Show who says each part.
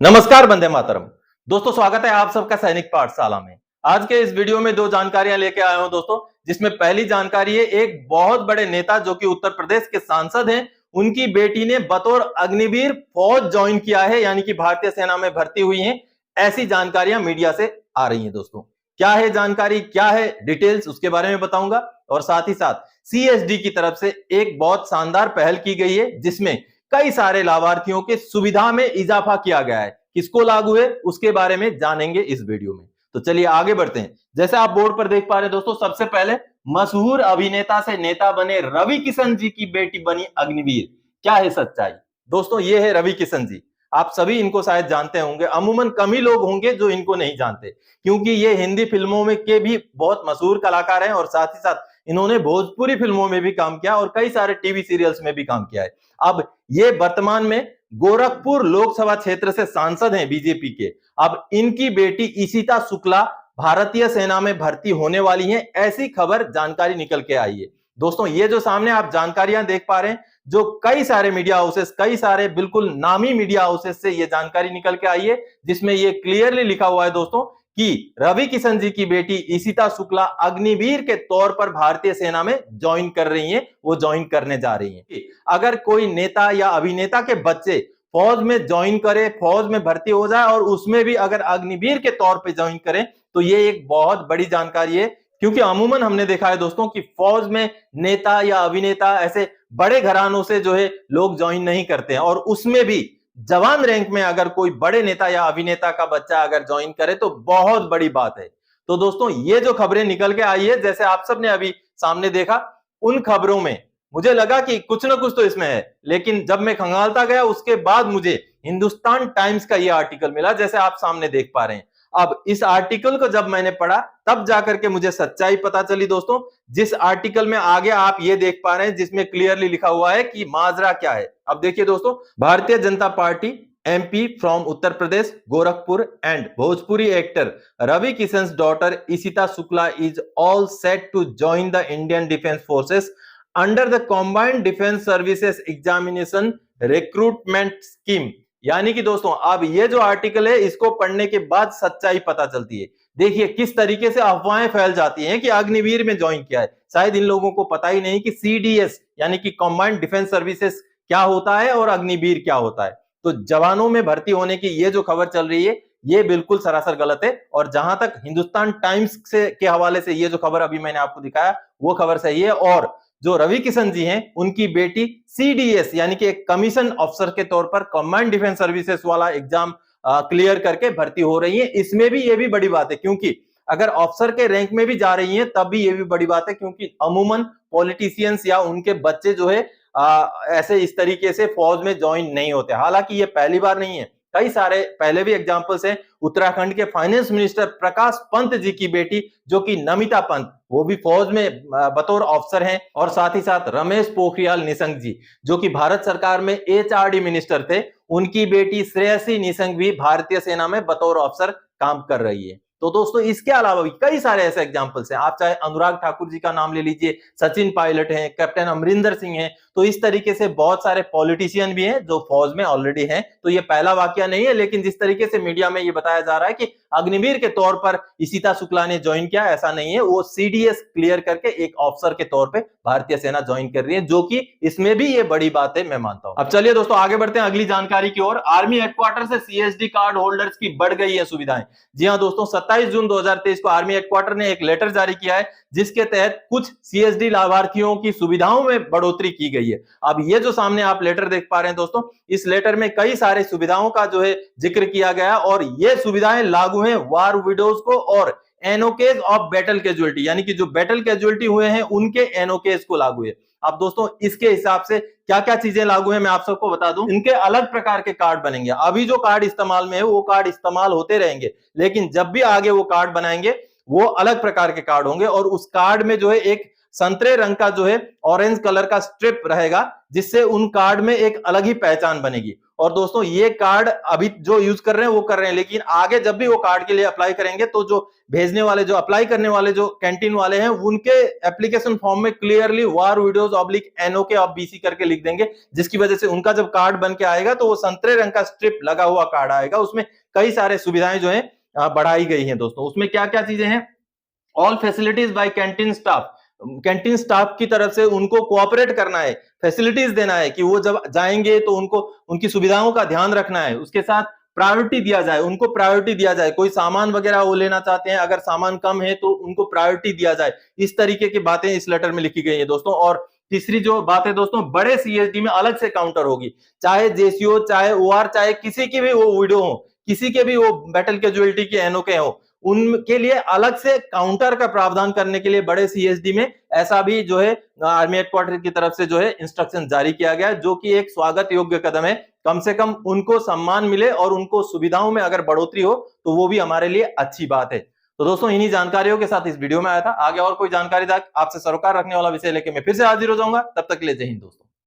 Speaker 1: नमस्कार, वंदे मातरम। दोस्तों, स्वागत है आप सबका सैनिक पाठशाला में। आज के इस वीडियो में दो जानकारियां लेके आया हूं दोस्तों, जिसमें पहली जानकारी है एक बहुत बड़े नेता जो कि उत्तर प्रदेश के सांसद हैं, उनकी बेटी ने बतौर अग्निवीर फौज ज्वाइन किया है, यानी कि भारतीय सेना में भर्ती हुई हैं। ऐसी जानकारियां मीडिया से आ रही हैं दोस्तों। क्या है जानकारी, क्या है डिटेल्स, उसके बारे में बताऊंगा। और साथ ही साथ सीएसडी की तरफ से एक बहुत शानदार पहल की गई है, जिसमें कई सारे लाभार्थियों के सुविधा में इजाफा किया गया है। किसको लागू है उसके बारे में जानेंगे इस वीडियो में। तो चलिए आगे बढ़ते हैं। जैसे आप बोर्ड पर देख पा रहे हैं दोस्तों, सबसे पहले मशहूर अभिनेता से नेता बने रवि किशन जी की बेटी बनी अग्निवीर। क्या है सच्चाई दोस्तों? ये है रवि किशन जी। आप सभी इनको शायद जानते होंगे, अमूमन कम ही लोग होंगे जो इनको नहीं जानते, क्योंकि ये हिंदी फिल्मों में के भी बहुत मशहूर कलाकार हैं और साथ ही साथ इन्होंने भोजपुरी फिल्मों में भी काम किया और कई सारे टीवी सीरियल्स में भी काम किया है। अब ये वर्तमान में गोरखपुर लोकसभा क्षेत्र से सांसद हैं बीजेपी के। अब इनकी बेटी ईशिता शुक्ला भारतीय सेना में भर्ती होने वाली हैं, ऐसी खबर जानकारी निकल के आई है। दोस्तों, ये जो सामने आप जानकारियां देख पा रहे हैं, जो कई सारे मीडिया हाउसेस, कई सारे बिल्कुल नामी मीडिया हाउसेस से ये जानकारी निकल के आई है, जिसमें ये क्लियरली लिखा हुआ है दोस्तों कि रवि किशन जी की बेटी ईशिता शुक्ला अग्निवीर के तौर पर भारतीय सेना में ज्वाइन कर रही हैं, वो ज्वाइन करने जा रही हैं। अगर कोई नेता या अभिनेता के बच्चे फौज में ज्वाइन करे, फौज में भर्ती हो जाए और उसमें भी अगर अग्निवीर के तौर पे ज्वाइन करें, तो ये एक बहुत बड़ी जानकारी है। क्योंकि अमूमन हमने देखा है दोस्तों कि फौज में नेता या अभिनेता ऐसे बड़े घरानों से जो है लोग ज्वाइन नहीं करते हैं, और उसमें भी जवान रैंक में अगर कोई बड़े नेता या अभिनेता का बच्चा अगर ज्वाइन करे तो बहुत बड़ी बात है। तो दोस्तों, ये जो खबरें निकल के आई है, जैसे आप सबने अभी सामने देखा, उन खबरों में मुझे लगा कि कुछ ना कुछ तो इसमें है, लेकिन जब मैं खंगालता गया उसके बाद मुझे हिंदुस्तान टाइम्स का यह आर्टिकल मिला, जैसे आप सामने देख पा रहे हैं। अब इस आर्टिकल को जब मैंने पढ़ा तब जाकर के मुझे सच्चाई पता चली दोस्तों। जिस आर्टिकल में आगे आप ये देख पा रहे हैं, जिसमें क्लियरली लिखा हुआ है कि माजरा क्या है। अब देखिए दोस्तों, Bharatiya Janata Party MP from Uttar Pradesh Gorakhpur and Bhojpuri actor Ravi Kishan's daughter Ishita Shukla is all set to join the Indian Defence Forces under the Combined Defense Services Examination Recruitment Scheme। यानी कि दोस्तों, अब ये जो आर्टिकल है, इसको पढ़ने के बाद सच्चाई पता चलती है। देखिए किस तरीके से अफवाहें फैल जाती हैं कि अग्निवीर में ज्वाइन किया है। शायद इन लोगों को पता ही नहीं कि CDS यानी कि कॉम्बाइंड डिफेंस सर्विसेज क्या होता है और अग्निवीर क्या होता है। तो जवानों में भर्ती होने की ये जो खबर चल रही है, ये बिल्कुल सरासर गलत है। और जहां तक हिंदुस्तान टाइम्स से के हवाले से ये जो खबर अभी मैंने आपको दिखाया, वो खबर सही है। और जो रवि किशन जी हैं, उनकी बेटी CDS यानी कि एक कमीशन ऑफिसर के तौर पर कमांड डिफेंस सर्विसेज वाला एग्जाम क्लियर करके भर्ती हो रही है। इसमें भी ये भी बड़ी बात है, क्योंकि अगर ऑफिसर के रैंक में भी जा रही हैं तब भी ये भी बड़ी बात है, क्योंकि अमूमन पॉलिटिशियंस या उनके बच्चे जो है ऐसे इस तरीके से फौज में ज्वाइन नहीं होते। हालांकि ये पहली बार नहीं है, कई सारे पहले भी एग्जांपल्स हैं। उत्तराखंड के फाइनेंस मिनिस्टर प्रकाश पंत जी की बेटी जो कि नमिता पंत, वो भी फौज में बतौर ऑफिसर हैं। और साथ ही साथ रमेश पोखरियाल निशंक जी जो कि भारत सरकार में HRD मिनिस्टर थे, उनकी बेटी श्रेयसी निशंक भी भारतीय सेना में बतौर ऑफिसर काम कर रही है। तो दोस्तों, इसके अलावा भी कई सारे ऐसे एग्जांपल्स हैं। आप चाहे अनुराग ठाकुर जी का नाम ले लीजिए, सचिन पायलट हैं, कैप्टन अमरिंदर सिंह हैं। तो इस तरीके से बहुत सारे पॉलिटिशियन भी हैं जो फौज में ऑलरेडी हैं। तो ये पहला वाकया नहीं है, लेकिन जिस तरीके से मीडिया में ये बताया जा रहा है कि अग्निवीर के तौर पर ईशिता शुक्ला ने ज्वाइन किया, ऐसा नहीं है। वो CDS क्लियर करके एक ऑफिसर के तौर पर भारतीय सेना ज्वाइन कर रही है, जो कि इसमें भी ये बड़ी बात है, मैं मानता हूं। अब चलिए दोस्तों, आगे बढ़ते हैं अगली जानकारी की ओर। आर्मी हेडक्वार्टर से CSD कार्ड होल्डर्स की बढ़ गई है सुविधाएं। जी हां दोस्तों, 27 जून 2023 को आर्मी हेडक्वार्टर ने एक लेटर जारी किया है, जिसके तहत कुछ CSD लाभार्थियों की सुविधाओं में बढ़ोतरी की गई है। अब ये जो सामने आप लेटर देख पा रहे हैं दोस्तों, इस लेटर में कई सारे सुविधाओं का जो है जिक्र किया गया, और ये सुविधाएं लागू हैं वार विडोज को और एनओकेज ऑफ बैटल कैजुअलिटी, यानी कि जो बैटल कैजुअलिटी हुए हैं उनके एनओकेज को लागू है। अब दोस्तों, इसके हिसाब से क्या क्या चीजें लागू है मैं आप सबको बता दूं। इनके अलग प्रकार के कार्ड बनेंगे। अभी जो कार्ड इस्तेमाल में है वो कार्ड इस्तेमाल होते रहेंगे, लेकिन जब भी आगे वो कार्ड बनाएंगे वो अलग प्रकार के कार्ड होंगे। और उस कार्ड में जो है एक संतरे रंग का जो है ऑरेंज कलर का स्ट्रिप रहेगा, जिससे उन कार्ड में एक अलग ही पहचान बनेगी। और दोस्तों ये कार्ड अभी जो यूज कर रहे हैं वो कर रहे हैं, लेकिन आगे जब भी वो कार्ड के लिए अप्लाई करेंगे तो जो भेजने वाले, जो अप्लाई करने वाले जो कैंटीन वाले हैं, उनके एप्लीकेशन फॉर्म में clearly war videos oblique NOK of BC करके लिख देंगे, जिसकी वजह से उनका जब कार्ड बन के आएगा तो वो संतरे रंग का स्ट्रिप लगा हुआ कार्ड आएगा। उसमें कई सारे सुविधाएं जो है बढ़ाई गई हैं दोस्तों। उसमें क्या क्या चीजें हैं? All facilities by canteen staff, canteen staff की तरफ से उनको कोऑपरेट करना है, फैसिलिटीज देना है कि वो जब जाएंगे तो उनको उनकी सुविधाओं का ध्यान रखना है। उसके साथ प्रायोरिटी दिया जाए, उनको प्रायोरिटी दिया जाए, कोई सामान वगैरह वो लेना चाहते हैं, अगर सामान कम है तो उनको प्रायोरिटी दिया जाए। इस तरीके की बातें इस लेटर में लिखी गई है दोस्तों। और तीसरी जो बात है दोस्तों, बड़े CSD में अलग से काउंटर होगी, चाहे JCO, चाहे OR, चाहे किसी की भी वो वीडियो हो, किसी के भी वो बैटल कैजुअलिटी की NOK हो, उनके लिए अलग से काउंटर का प्रावधान करने के लिए बड़े CSD में ऐसा भी जो है आर्मी हेडक्वार्टर की तरफ से जो है इंस्ट्रक्शन जारी किया गया, जो कि एक स्वागत योग्य कदम है। कम से कम उनको सम्मान मिले और उनको सुविधाओं में अगर बढ़ोतरी हो तो वो भी हमारे लिए अच्छी बात है। तो दोस्तों इन्हीं जानकारियों के साथ इस वीडियो में आया था। आगे और कोई जानकारी आपसे सरोकार रखने वाला विषय लेके मैं फिर से हाजिर हो जाऊंगा। तब तक के लिए जय हिंद दोस्तों।